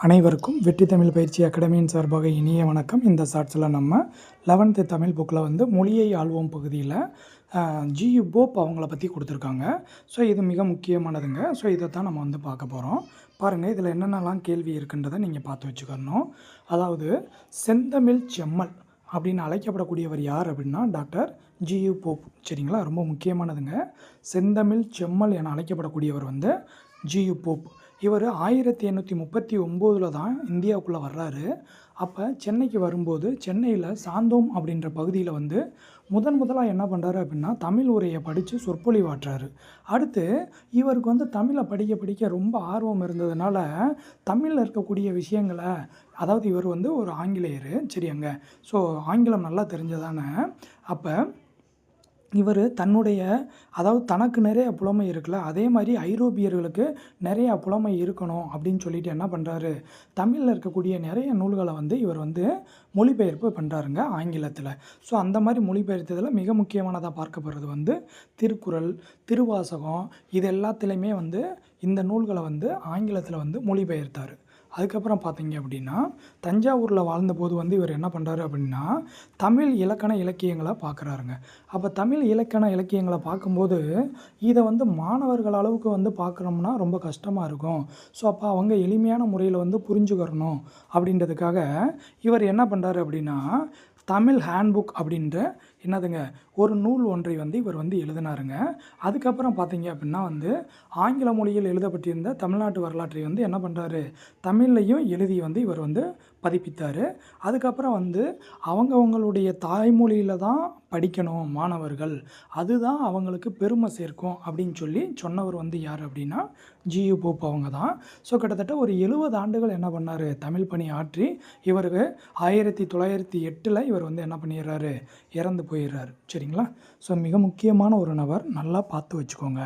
அனைவருக்கும் வெற்றி தமிழ் பயிற்சி அகாடமியின் சார்பாக இனிய வணக்கம். இந்த ஷார்ட்ஸில் நம்ம 11th தமிழ் புக்கில் வந்து மொழியை ஆள்வோம் பகுதியில் ஜியு போப் அவங்கள பற்றி கொடுத்துருக்காங்க. ஸோ இது மிக முக்கியமானதுங்க. ஸோ இதை தான் நம்ம வந்து பார்க்க போகிறோம். பாருங்கள், இதில் என்னென்னலாம் கேள்வி இருக்குன்றதை நீங்கள் பார்த்து வச்சுக்கணும். அதாவது செந்தமிழ் செம்மல் அப்படின்னு அழைக்கப்படக்கூடியவர் யார் அப்படின்னா டாக்டர் ஜியு போப். சரிங்களா, ரொம்ப முக்கியமானதுங்க. செந்தமிழ் செம்மல் என அழைக்கப்படக்கூடியவர் வந்து ஜியு போப். இவர் 1839 தான் இந்தியாவுக்குள்ளே வர்றாரு. அப்போ சென்னைக்கு வரும்போது சென்னையில் சாந்தோம் அப்படின்ற பகுதியில் வந்து முதலாக என்ன பண்ணுறாரு அப்படின்னா தமிழ் உரையை படித்து சொற்பொழிவாற்றுறாரு. அடுத்து இவருக்கு வந்து தமிழை படிக்க ரொம்ப ஆர்வம் இருந்ததுனால தமிழில் இருக்கக்கூடிய விஷயங்களை, அதாவது இவர் வந்து ஒரு ஆங்கிலேயர், சரியாங்க. ஸோ ஆங்கிலம் நல்லா தெரிஞ்சதானே. அப்போ இவர் தன்னுடைய, அதாவது தனக்கு நிறைய புலமை இருக்குல்ல, அதே மாதிரி ஐரோப்பியர்களுக்கு நிறையா புலமை இருக்கணும் அப்படின்னு சொல்லிட்டு என்ன பண்ணுறாரு, தமிழில் இருக்கக்கூடிய நிறைய நூல்களை வந்து இவர் வந்து மொழிபெயர்ப்பு பண்ணுறாருங்க ஆங்கிலத்தில். ஸோ அந்த மாதிரி மொழிபெயர்த்ததில் மிக முக்கியமானதாக பார்க்கப்படுறது வந்து திருக்குறள், திருவாசகம், இது எல்லாத்துலேயுமே வந்து இந்த நூல்களை வந்து ஆங்கிலத்தில் வந்து மொழிபெயர்த்தார். அதுக்கப்புறம் பார்த்தீங்க அப்படின்னா தஞ்சாவூரில் வாழ்ந்தபோது வந்து இவர் என்ன பண்ணுறாரு அப்படின்னா தமிழ் இலக்கண இலக்கியங்களை பார்க்குறாருங்க. அப்போ தமிழ் இலக்கண இலக்கியங்களை பார்க்கும்போது இதை வந்து மாணவர்கள் அளவுக்கு வந்து பார்க்குறோம்னா ரொம்ப கஷ்டமாக இருக்கும். ஸோ அப்போ அவங்க எளிமையான முறையில் வந்து புரிஞ்சுக்கிறணும் அப்படின்றதுக்காக இவர் என்ன பண்ணுறாரு அப்படின்னா தமிழ் ஹேண்ட்புக் அப்படின்ற என்னதுங்க ஒரு நூல் ஒன்றை வந்து இவர் வந்து எழுதினாருங்க. அதுக்கப்புறம் பார்த்தீங்க அப்படின்னா வந்து ஆங்கில மொழியில் எழுதப்பட்டிருந்த தமிழ்நாட்டு வரலாற்றை வந்து என்ன பண்ணுறாரு, தமிழ்லையும் எழுதி வந்து இவர் வந்து பதிப்பித்தார். அதுக்கப்புறம் வந்து அவங்களுடைய தாய்மொழியில் தான் படிக்கணும் மாணவர்கள், அதுதான் அவங்களுக்கு பெருமை சேர்க்கும் அப்படின்னு சொல்லி சொன்னவர் வந்து யார் அப்படின்னா ஜியு போப் அவங்க தான். ஸோ கிட்டத்தட்ட ஒரு 70 ஆண்டுகள் என்ன பண்ணார், தமிழ் பணி ஆற்றி இவருக்கு 1908 இவர் வந்து என்ன பண்ணிடுறாரு, இறந்து போயிடுறாரு. சரிங்களா. ஸோ மிக முக்கியமான ஒரு நபர், நல்லா பார்த்து வச்சுக்கோங்க.